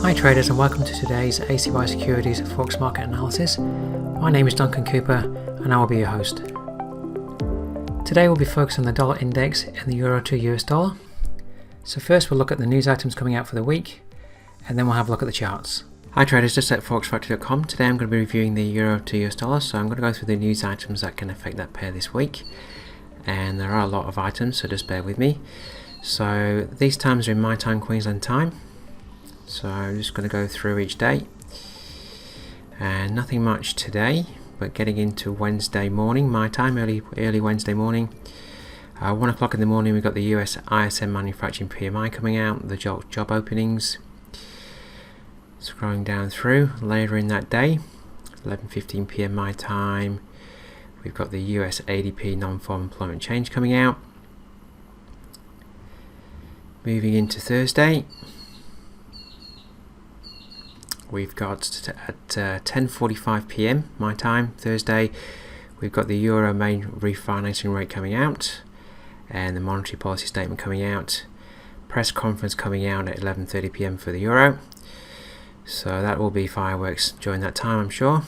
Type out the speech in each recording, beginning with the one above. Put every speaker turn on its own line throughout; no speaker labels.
Hi traders, and welcome to today's ACY Securities Forex Market Analysis. My name is Duncan Cooper and I will be your host. Today we'll be focused on the dollar index and the euro to US dollar. So first we'll look at the news items coming out for the week, and then we'll have a look at the charts. Hi traders, just at forexfactory.com. Today I'm going to be reviewing the euro to US dollar, so I'm going to go through the news items that can affect that pair this week. And there are a lot of items, so just bear with me. So these times are in my time, Queensland time. So I'm just going to go through each day, and nothing much today, but getting into Wednesday morning, my time, early Wednesday morning. 1 o'clock in the morning, we've got the US ISM manufacturing PMI coming out, the job openings. Scrolling down through, later in that day, 11:15 PM my time, we've got the US ADP non-farm employment change coming out. Moving into Thursday, we've got at 10:45 PM my time, Thursday, we've got the Euro main refinancing rate coming out and the monetary policy statement coming out. Press conference coming out at 11:30 PM for the Euro. So that will be fireworks during that time, I'm sure.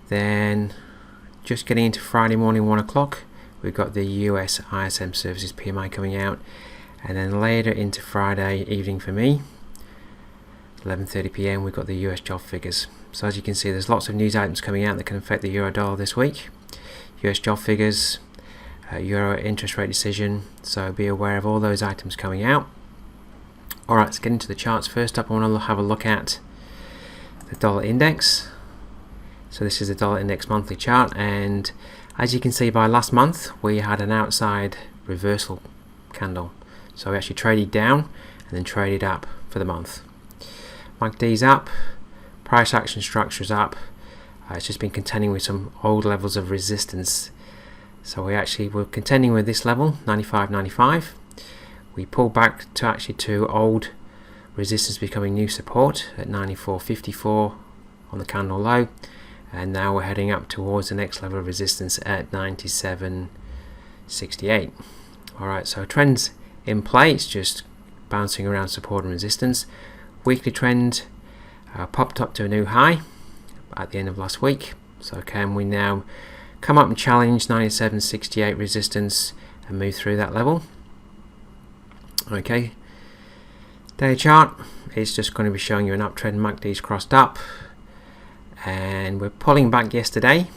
Then just getting into Friday morning, 1 o'clock, we've got the US ISM services PMI coming out. And then later into Friday evening for me, 11:30 PM, we've got the US job figures. So as you can see, there's lots of news items coming out that can affect the euro dollar this week. US job figures, euro interest rate decision, so be aware of all those items coming out. Alright, let's get into the charts. First up, I want to have a look at the dollar index. So this is the dollar index monthly chart, and as you can see, by last month we had an outside reversal candle. So we actually traded down and then traded up for the month. MACD's up, price action structure's up. It's just been contending with some old levels of resistance. So we're contending with this level, 95.95. We pulled back to old resistance becoming new support at 94.54 on the candle low, and now we're heading up towards the next level of resistance at 97.68. Alright, so trends in play, it's just bouncing around support and resistance. Weekly trend popped up to a new high at the end of last week. So can we now come up and challenge 97.68 resistance and move through that level? Okay, daily chart is just going to be showing you an uptrend. MACD's crossed up and we're pulling back yesterday.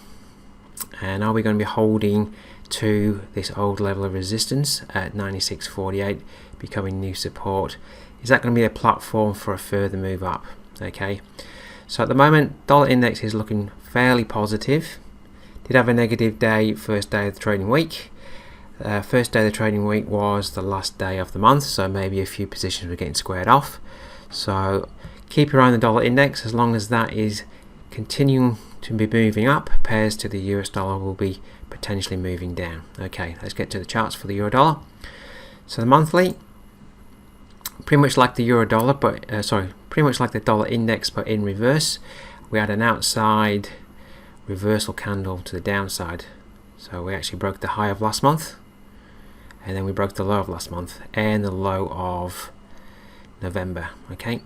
And are we going to be holding to this old level of resistance at 96.48 becoming new support? Is that going to be a platform for a further move up? Okay, so at the moment dollar index is looking fairly positive. Did have a negative day first day of the trading week. First day of the trading week was the last day of the month, so maybe a few positions were getting squared off. So keep your eye on the dollar index. As long as that is continuing to be moving up, pairs to the US dollar will be potentially moving down. Okay, let's get to the charts for the euro dollar. So the monthly, pretty much like the euro dollar, but pretty much like the dollar index, but in reverse. We had an outside reversal candle to the downside. So we actually broke the high of last month, and then we broke the low of last month and the low of November. Okay,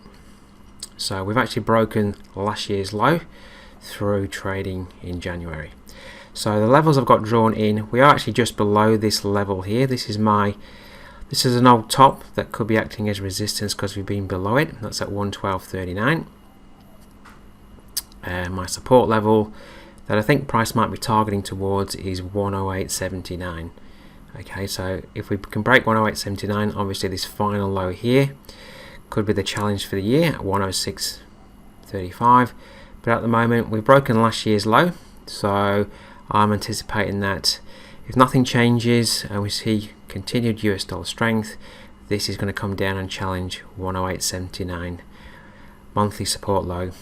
so we've actually broken last year's low through trading in January. So the levels I've got drawn in, we are actually just below this level here. This is an old top that could be acting as resistance because we've been below it. That's at 112.39. And my support level that I think price might be targeting towards is 108.79. Okay, so if we can break 108.79, obviously this final low here could be the challenge for the year at 106.35. But at the moment we've broken last year's low, so I'm anticipating that if nothing changes and we see continued US dollar strength, this is going to come down and challenge 108.79 monthly support low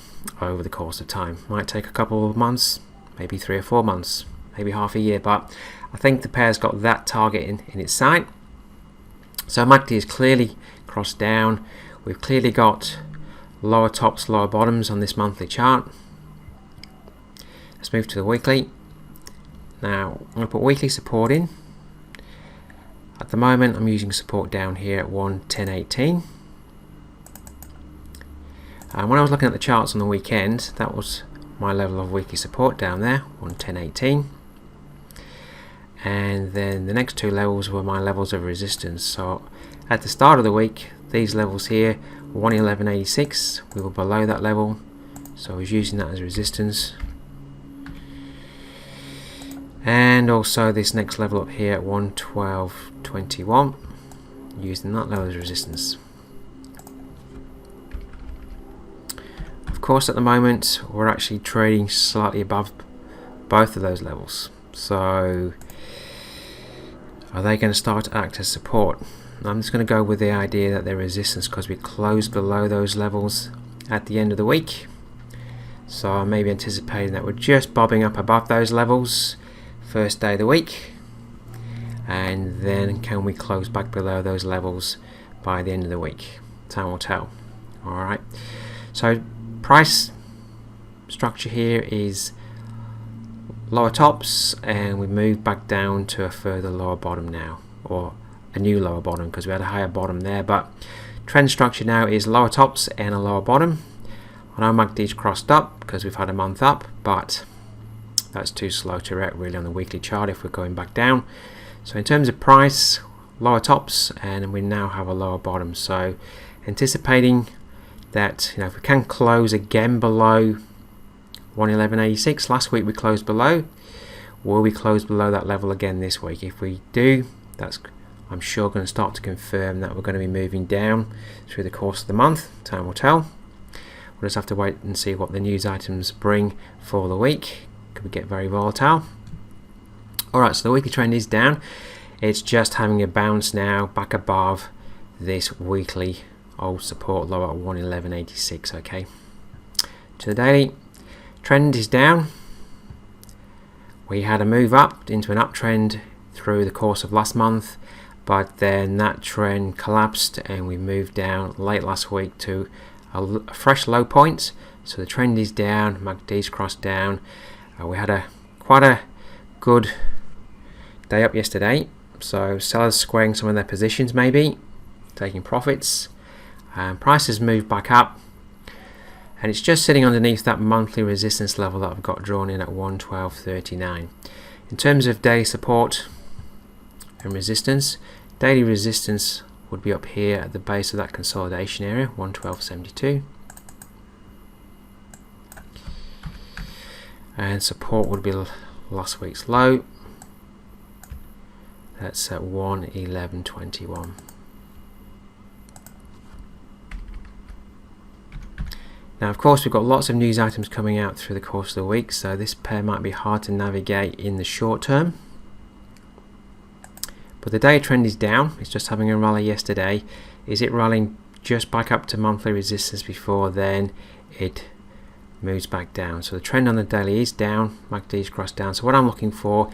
over the course of time. Might take a couple of months, maybe 3 or 4 months, maybe half a year, but I think the pair's got that target in its sight. So MACD is clearly crossed down. We've clearly got lower tops, lower bottoms on this monthly chart. Let's move to the weekly. Now I'm going to put weekly support in. At the moment I'm using support down here at 110.18. When I was looking at the charts on the weekend, that was my level of weekly support down there, 110.18. And then the next two levels were my levels of resistance. So at the start of the week, these levels here, 111.86, we were below that level, so I was using that as resistance. And also this next level up here at 112.21, using that level as resistance. Of course, at the moment we're actually trading slightly above both of those levels, so are they going to start to act as support? I'm just going to go with the idea that they're resistance because we closed below those levels at the end of the week. So I may be anticipating that we're just bobbing up above those levels first day of the week, and then can we close back below those levels by the end of the week? Time will tell. Alright, so price structure here is lower tops, and we move back down to a further lower bottom now, or a new lower bottom, because we had a higher bottom there. But trend structure now is lower tops and a lower bottom. I know MACD's crossed up because we've had a month up, but that's too slow to react really on the weekly chart if we're going back down. So in terms of price, lower tops, and we now have a lower bottom. So anticipating that, if we can close again below 111.86, last week we closed below, will we close below that level again this week? If we do, that's, I'm sure, going to start to confirm that we're going to be moving down through the course of the month. Time will tell. We'll just have to wait and see what the news items bring for the week. Could we get very volatile? Alright, so the weekly trend is down. It's just having a bounce now back above this weekly old support low at 111.86. Okay, to the daily, trend is down. We had a move up into an uptrend through the course of last month, but then that trend collapsed and we moved down late last week to a fresh low point. So the trend is down, MACD's crossed down. We had quite a good day up yesterday, so sellers squaring some of their positions, maybe taking profits. Prices moved back up, and it's just sitting underneath that monthly resistance level that I've got drawn in at 112.39. In terms of daily support and resistance, daily resistance would be up here at the base of that consolidation area, 112.72, and support would be last week's low, that's at 111.21. Now, of course, we've got lots of news items coming out through the course of the week, so this pair might be hard to navigate in the short term. But the day trend is down. It's just having a rally yesterday. Is it rallying just back up to monthly resistance before then it moves back down? So the trend on the daily is down. MACD's crossed down. So what I'm looking for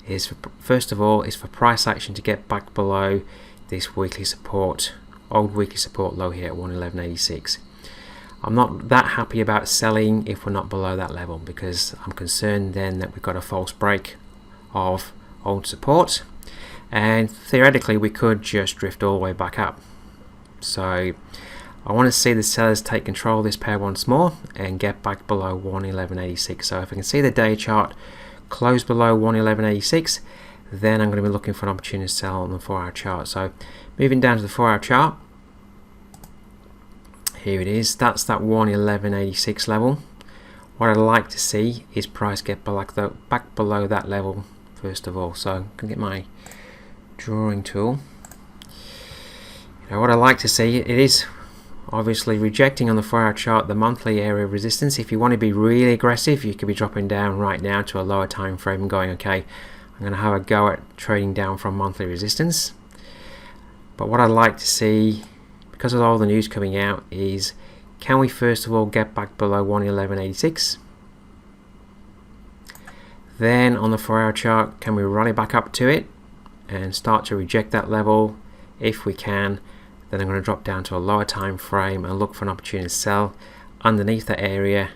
is, first of all, is for price action to get back below this weekly support, old weekly support low here at 111.86. I'm not that happy about selling if we're not below that level, because I'm concerned then that we've got a false break of old support, and theoretically we could just drift all the way back up. So I want to see the sellers take control of this pair once more and get back below 111.86. So if I can see the day chart close below 111.86, then I'm going to be looking for an opportunity to sell on the 4-hour chart. So moving down to the 4-hour chart, here it is. That's that 111.86 level. What I'd like to see is price get back below that level first of all. So I'm going to get my drawing tool. What I like to see, it is obviously rejecting on the 4-hour chart the monthly area of resistance. If you want to be really aggressive, you could be dropping down right now to a lower time frame and going, okay, I'm going to have a go at trading down from monthly resistance. But what I'd like to see, because of all the news coming out, is can we first of all get back below 111.86? Then on the 4-hour chart, can we rally back up to it and start to reject that level? If we can, then I'm going to drop down to a lower time frame and look for an opportunity to sell underneath that area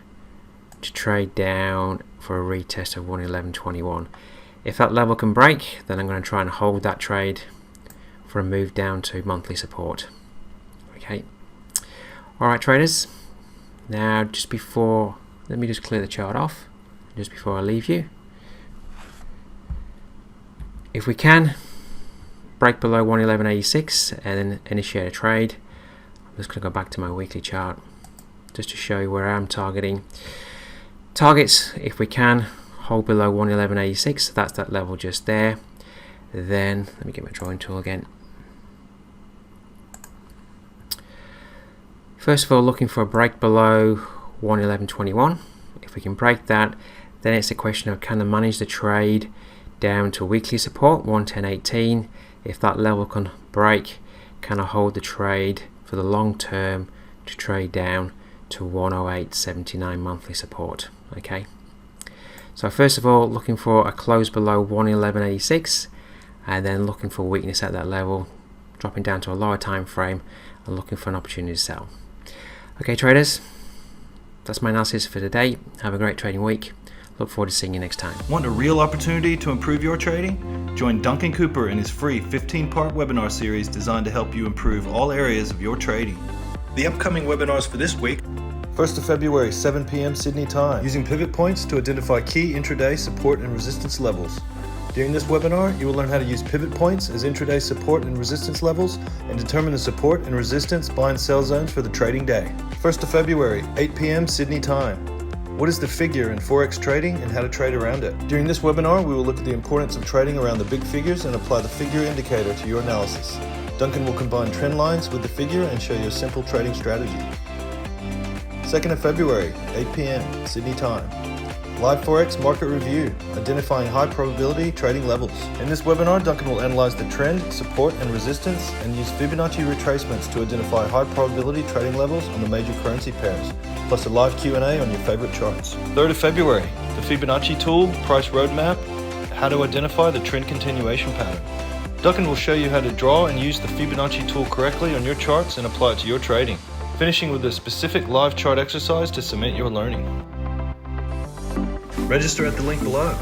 to trade down for a retest of 111.21. If that level can break, then I'm going to try and hold that trade for a move down to monthly support. Okay. Alright traders, Now, just before, let me just clear the chart off, just before I leave you. If we can, break below 111.86 and then initiate a trade. I'm just going to go back to my weekly chart just to show you where I'm targeting. Targets, if we can, hold below 111.86, so that's that level just there. Then, let me get my drawing tool again. First of all, looking for a break below 111.21. If we can break that, then it's a question of can I manage the trade down to weekly support, 110.18. If that level can break, can I hold the trade for the long term to trade down to 108.79 monthly support? Okay. So first of all, looking for a close below 111.86, and then looking for weakness at that level, dropping down to a lower time frame, and looking for an opportunity to sell. Okay, traders, that's my analysis for today. Have a great trading week. Look forward to seeing you next time.
Want a real opportunity to improve your trading? Join Duncan Cooper in his free 15-part webinar series designed to help you improve all areas of your trading. The upcoming webinars for this week: 1st of February, 7 p.m. Sydney time, using pivot points to identify key intraday support and resistance levels. During this webinar, you will learn how to use pivot points as intraday support and resistance levels and determine the support and resistance buy and sell zones for the trading day. 1st of February, 8 p.m. Sydney time. What is the figure in Forex trading and how to trade around it? During this webinar, we will look at the importance of trading around the big figures and apply the figure indicator to your analysis. Duncan will combine trend lines with the figure and show you a simple trading strategy. 2nd of February, 8 p.m. Sydney time. Live Forex market review, identifying high probability trading levels. In this webinar, Duncan will analyze the trend, support and resistance and use Fibonacci retracements to identify high probability trading levels on the major currency pairs, plus a live Q&A on your favorite charts. 3rd of February, the Fibonacci tool, price roadmap, how to identify the trend continuation pattern. Duncan will show you how to draw and use the Fibonacci tool correctly on your charts and apply it to your trading, finishing with a specific live chart exercise to cement your learning. Register at the link below.